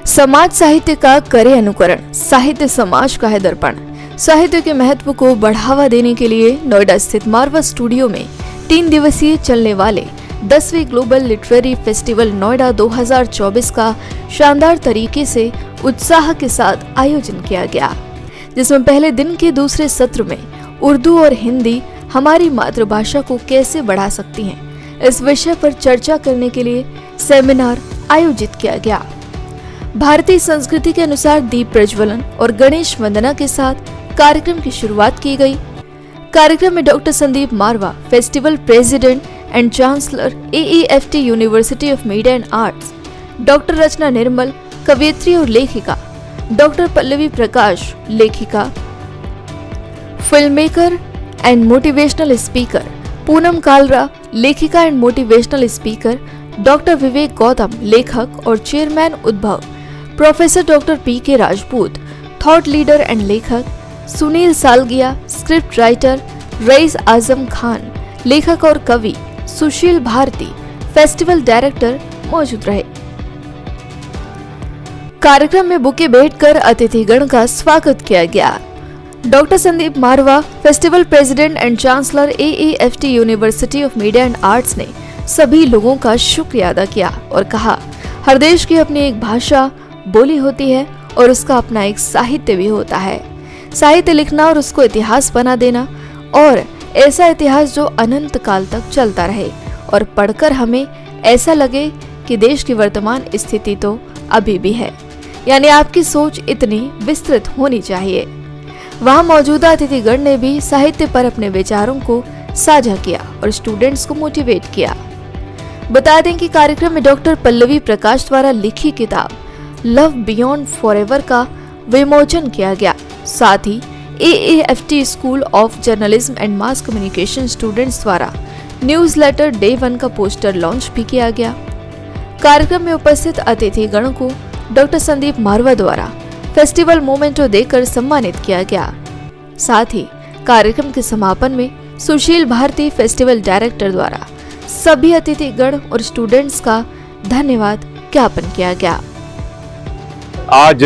समाज साहित्य का करे अनुकरण, साहित्य समाज का है दर्पण। साहित्य के महत्व को बढ़ावा देने के लिए नोएडा स्थित मारवा स्टूडियो में 3 दिवसीय चलने वाले 10वें ग्लोबल लिटरेरी फेस्टिवल नोएडा 2024 का शानदार तरीके से उत्साह के साथ आयोजन किया गया, जिसमें पहले दिन के दूसरे सत्र में उर्दू और हिंदी हमारी मातृभाषा को कैसे बढ़ा सकती हैं, इस विषय पर चर्चा करने के लिए सेमिनार आयोजित किया गया। भारतीय संस्कृति के अनुसार दीप प्रज्वलन और गणेश वंदना के साथ कार्यक्रम की शुरुआत की गई। कार्यक्रम में doctor Sandeep Marwah, festival president and chancellor AEFT university of media and arts, doctor Rachna Nirmal, कवयित्री और लेखिका, डॉक्टर पल्लवी प्रकाश, लेखिका, film maker and motivational speaker, Poonam Kalra, लेखिका and motivational speaker, doctor Vivek Gautam, लेखक और chairman Udbhav, professor doctor PK Rajput, thought leader and लेखक, सुनील सालगिया, स्क्रिप्ट राइटर, रईस आजम खान, लेखक और कवि, सुशील भारती, फेस्टिवल डायरेक्टर मौजूद रहे। कार्यक्रम में बुके भेंट कर अतिथिगण का स्वागत किया गया। Doctor Sandeep Marwah, festival president and chancellor AEFT university of media and arts ने सभी लोगों का शुक्रिया अदा किया और कहा, हर देश की अपनी एक भाषा बोली होती है और उसका अपना एक साहित्य भी होता है। साहित्य लिखना और उसको इतिहास बना देना, और ऐसा इतिहास जो अनंत काल तक चलता रहे और पढ़कर हमें ऐसा लगे कि देश की वर्तमान स्थिति तो अभी भी है, यानी आपकी सोच इतनी विस्तृत होनी चाहिए। वहां मौजूदा अतिथिगण ने भी साहित्य पर अपने विचारों को साझा किया और स्टूडेंट्स को मोटिवेट किया। बता दें कि कार्यक्रम में डॉक्टर पल्लवी प्रकाश द्वारा लिखी किताब लव बियॉन्ड फॉरएवर का विमोचन किया गया। साथ ही AEFT school of journalism and mass communication students द्वारा न्यूज़लेटर डे 1 का पोस्टर लॉन्च भी किया गया। कार्यक्रम में उपस्थित अतिथिगणों को डॉक्टर संदीप मारवा द्वारा फेस्टिवल मोमेंटो देकर सम्मानित किया गया। साथ ही कार्यक्रम के समापन में सुशील भारती, फेस्टिवल डायरेक्टर द्वारा सभी अतिथिगण और स्टूडेंट्स का धन्यवाद ज्ञापन किया गया। आज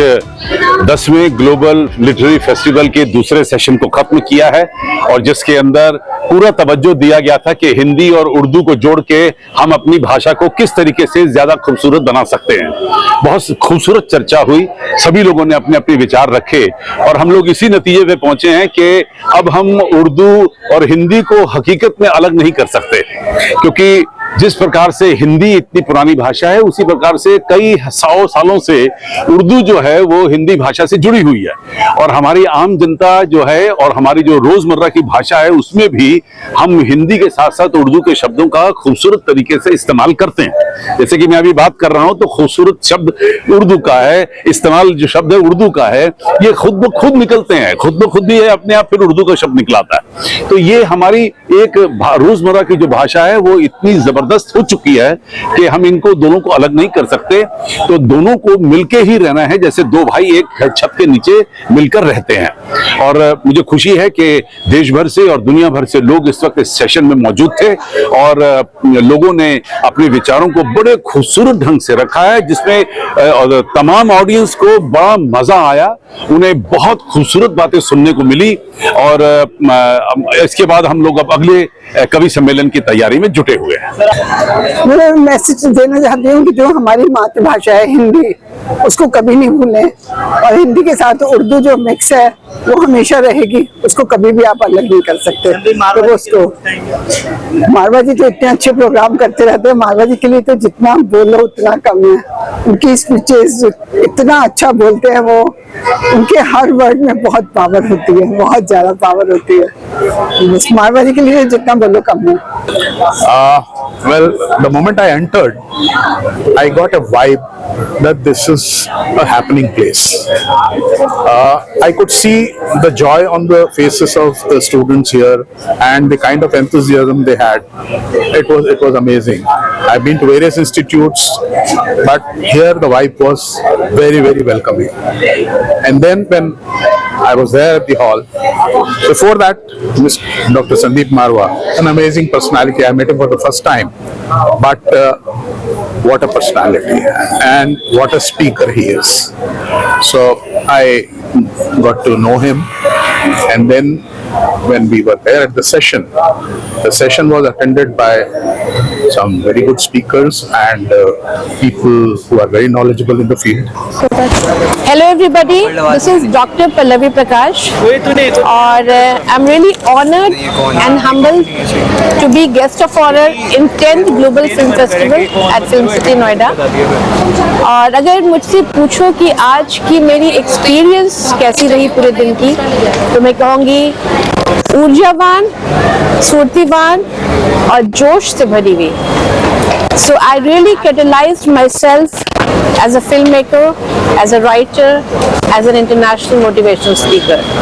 10वें ग्लोबल लिटरेरी फेस्टिवल के दूसरे सेशन को खत्म किया है और जिसके अंदर पूरा तवज्जो दिया गया था कि हिंदी और उर्दू को जोड़ के हम अपनी भाषा को किस तरीके से ज्यादा खूबसूरत बना सकते हैं। बहुत खूबसूरत चर्चा हुई, सभी लोगों ने अपने अपने विचार रखे और हम लोग इसी नतीजे पे पहुंचे हैं कि अब हम उर्दू और हिंदी को हकीकत में अलग नहीं कर सकते, क्योंकि जिस प्रकार से हिंदी इतनी पुरानी भाषा है उसी प्रकार से कई 100 सालों से उर्दू जो है वो हिंदी भाषा से जुड़ी हुई है और हमारी आम जनता जो है और हमारी जो रोजमर्रा की भाषा है उसमें भी हम हिंदी के साथ साथ उर्दू के शब्दों का खूबसूरत तरीके से इस्तेमाल करते हैं। जैसे कि मैं अभी बात कर रहा हूं तो खूबसूरत शब्द उर्दू का है, इस्तेमाल जो शब्द है उर्दू का है, ये खुद ब खुद निकलते हैं, खुद ब खुद ही है अपने आप, फिर उर्दू का शब्द निकलाता है। तो ये हमारी एक रोजमर्रा की जो भाषा है वो इतनी जबरदस्त हो चुकी है कि हम इनको दोनों को अलग नहीं कर सकते। तो दोनों को मिलके ही रहना है, जैसे दो भाई एक छत के नीचे मिलकर रहते हैं। और मुझे खुशी है कि देश भर से और दुनिया भर से लोग इस वक्त इस सेशन में मौजूद थे और लोगों ने अपने विचारों को बड़े खूबसूरत ढंग से रखा है, जिसमें तमाम ऑडियंस को बड़ा मजा आया, उन्हें बहुत खूबसूरत बातें सुनने को मिली। और इसके बाद हम लोग अब अगले कवि सम्मेलन की तैयारी में जुटे हुए हैं। मैं मैसेज देना चाहती हूँ कि जो हमारी मातृभाषा है हिंदी, उसको कभी नहीं भूलें और हिंदी के साथ उर्दू जो मिक्स है वो हमेशा रहेगी, उसको कभी भी आप अलग नहीं कर सकते। तो उसको मारवा जी तो इतने अच्छे प्रोग्राम करते रहते हैं, मारवा जी के लिए तो जितना बोलो उतना कम है। उनकी स्पीचेस इतना अच्छा बोलते हैं वो, उनके हर वर्ड में बहुत पावर होती है, बहुत ज्यादा पावर होती है। मारवा जी के लिए जितना बोलो कम है। Well, the moment I entered, I got a vibe that this is a happening place. I could see the joy on the faces of the students here and the kind of enthusiasm they had. It was amazing. I've been to various institutes, but here the vibe was very, very welcoming. And then when I was there at the hall, before that, Dr. Sandeep Marwa, an amazing personality. I met him for the first time, but what a personality and what a speaker he is. So I got to know him, and then when we were there at the session was attended by some very good speakers and people who are very knowledgeable in the field. Hello everybody, this is Dr. Pallavi Prakash और I'm really honored and humbled to be guest of honor in 10th Global Film Festival at Film City Noida. और अगर मुझसे पूछो कि आज की मेरी experience कैसी रही पूरे दिन की, तो मैं कहूँगी ऊर्जावान, स्फूर्तिवान और जोश से भरी हुई. So I really catalyzed myself as a filmmaker, as a writer, as an international motivational speaker.